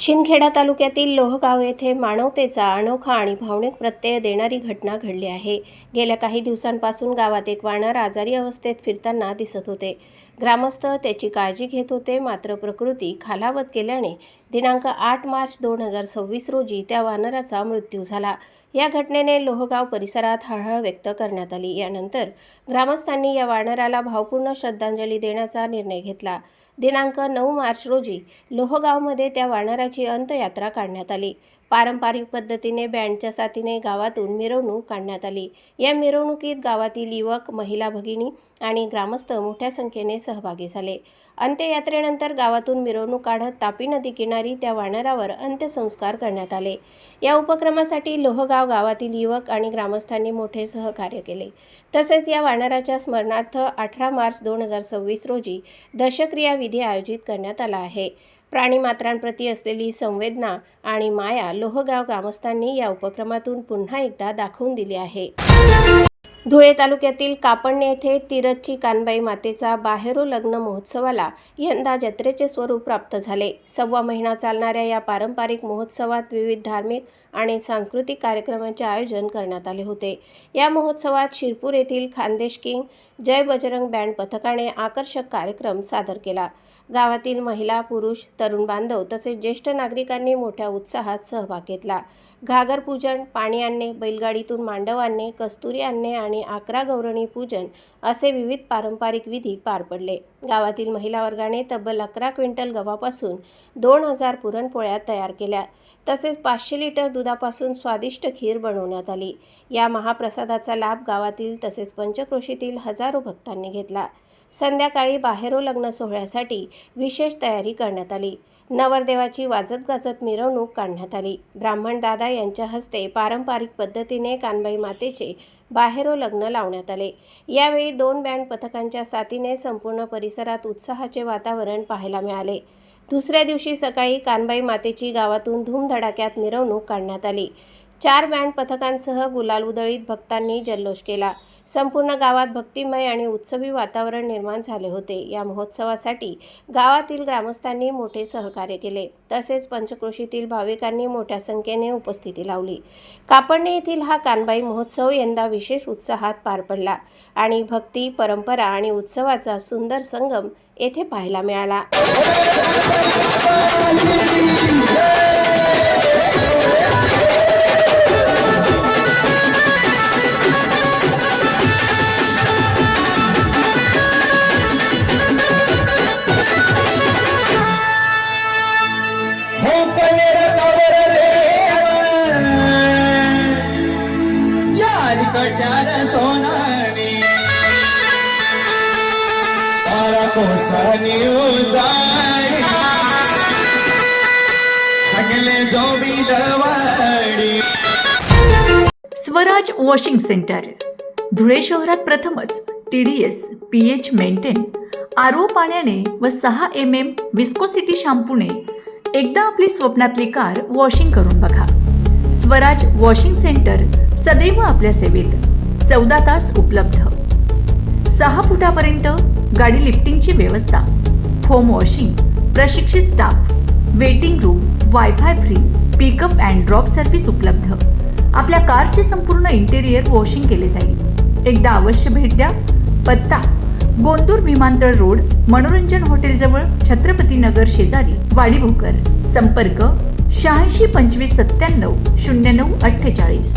शिंदखेडा तालुक्यातील लोहगाव येथे मानवतेचा अनोखा आणि भावनिक प्रत्यय देणारी घटना घडली आहे। गेल्या काही दिवसांपासून गावात एक वानर आजारी अवस्थेत फिरताना दिसत होते। ग्रामस्थ त्याची काळजी घेत होते, मात्र प्रकृती खालावत गेल्याने दिनांक 8 मार्च 2026 रोजी त्या वानराचा मृत्यू झाला। या घटनेने लोहगाव परिसरात हळहळ व्यक्त करण्यात आली। यानंतर ग्रामस्थांनी या वानराला भावपूर्ण श्रद्धांजली देण्याचा निर्णय घेतला। दिनांक 9 मार्च रोजी लोहगावमध्ये त्या वानराची अंत्ययात्रा काढण्यात आली। पारंपरिक पद्धतीने बँडच्या साथीने गावातून मिरवणूक काढण्यात आली। या मिरवणुकीत गावातील युवक, महिला भगिनी आणि ग्रामस्थ मोठ्या संख्येने सहभागी झाले। अंत्ययात्रेनंतर गावातून मिरवणूक काढत तापी नदी किनारी त्या वानरावर अंत्यसंस्कार करण्यात आले। या उपक्रमासाठी लोहगाव गावातील युवक आणि ग्रामस्थांनी मोठे सहकार्य केले। तसेच या वानराच्या स्मरणार्थ 18 मार्च 2026 रोजी दशक्रिया विधी आयोजित करण्यात आला आहे। प्राणीमात्रांप्रती असलेली संवेदना आणि माया लोहगाव ग्रामस्थांनी या उपक्रमातून पुन्हा एकदा दाखवून दिली आहे। धुळे तालुक्यातील कापडणे येथे तिरच्ची कानबाई मातेचा बाहेरो लग्न महोत्सवाला यंदा जत्रेचे स्वरूप प्राप्त झाले। 1.25 महिना चालणाऱ्या या पारंपरिक महोत्सवात विविध धार्मिक आणि सांस्कृतिक कार्यक्रमांचे आयोजन करण्यात आले होते। या महोत्सवात शिरपूर येथील खानदेश किंग जय बजरंग बँड पथकाने आकर्षक कार्यक्रम सादर केला। गावातील महिला, पुरुष, तरुण बांधव तसेच ज्येष्ठ नागरिकांनी मोठ्या उत्साहात सहभाग घेतला। घागर पूजन, पाणी आणणे, बैलगाडीतून मांडव आणणे, कस्तुरी आणणे आणि 11 गौरणी पूजन असे विविध पारंपरिक विधी पार पडले। गावातील महिला वर्गाने तब्बल 11 क्विंटल गव्हापासून 2000 पुरणपोळ्या तयार केल्या। तसेच 500 लिटर दुधापासून स्वादिष्ट खीर बनवण्यात आली। या महाप्रसादाचा लाभ गावातील तसेच पंचक्रोशीतील हजारो भक्तांनी घेतला। संध्याकाळी बाहेरो लग्न सोहळ्यासाठी विशेष तयारी करण्यात आली। नवरदेवाची वाजत गाजत मिरवणूक काढण्यात आली। ब्राह्मण दादा यांच्या हस्ते पारंपरिक पद्धतीने कानबाई मातेचे बाहेरो लग्न लावण्यात आले। यावेळी 2 बँड पथकांच्या साथीने संपूर्ण परिसरात उत्साहाचे वातावरण पाहायला मिळाले। दुसऱ्या दिवशी सकाळी कानबाई मातेची गावातून धूमधडाक्यात मिरवणूक काढण्यात आली। 4 बँड पथकांसह गुलाल उधळीत भक्तांनी जल्लोष केला। संपूर्ण गावात भक्तिमय आणि उत्सवी वातावरण निर्माण झाले होते। या महोत्सवासाठी गावातील ग्रामस्थांनी मोठे सहकार्य केले। तसेच पंचक्रोशीतील भाविकांनी मोठ्या संख्येने उपस्थिती लावली। कापडणे येथील हा कानबाई महोत्सव यंदा विशेष उत्साहात पार पडला आणि भक्ती, परंपरा आणि उत्सवाचा सुंदर संगम येथे पाहायला मिळाला। स्वराज वॉशिंग सेंटर धुळे शहरात प्रथमच TDS, pH मेंटेन, RO पाण्याने व 6 mm विस्कोसिटी शॅम्पूने एकदा आपली स्वप्नातली कार वॉशिंग करून बघा। स्वराज वॉशिंग सेंटर सदैव आपल्या सेवेत, 14 तास उपलब्ध। 6 फुटापर्यंत गाडी लिफ्टिंगची व्यवस्था, होम वॉशिंग, प्रशिक्षित staff, waiting room, wifi free, pickup and drop service उपलब्ध। आपल्या कारचे संपूर्ण इंटेरियर वॉशिंग केले जाईल। एकदा अवश्य भेट द्या। पत्ता: गोंदूर विमानतळ रोड, मनोरंजन हॉटेल जवळ, छत्रपती नगर शेजारी, वाडी भोकर। संपर्क: 86 25 97 09 48।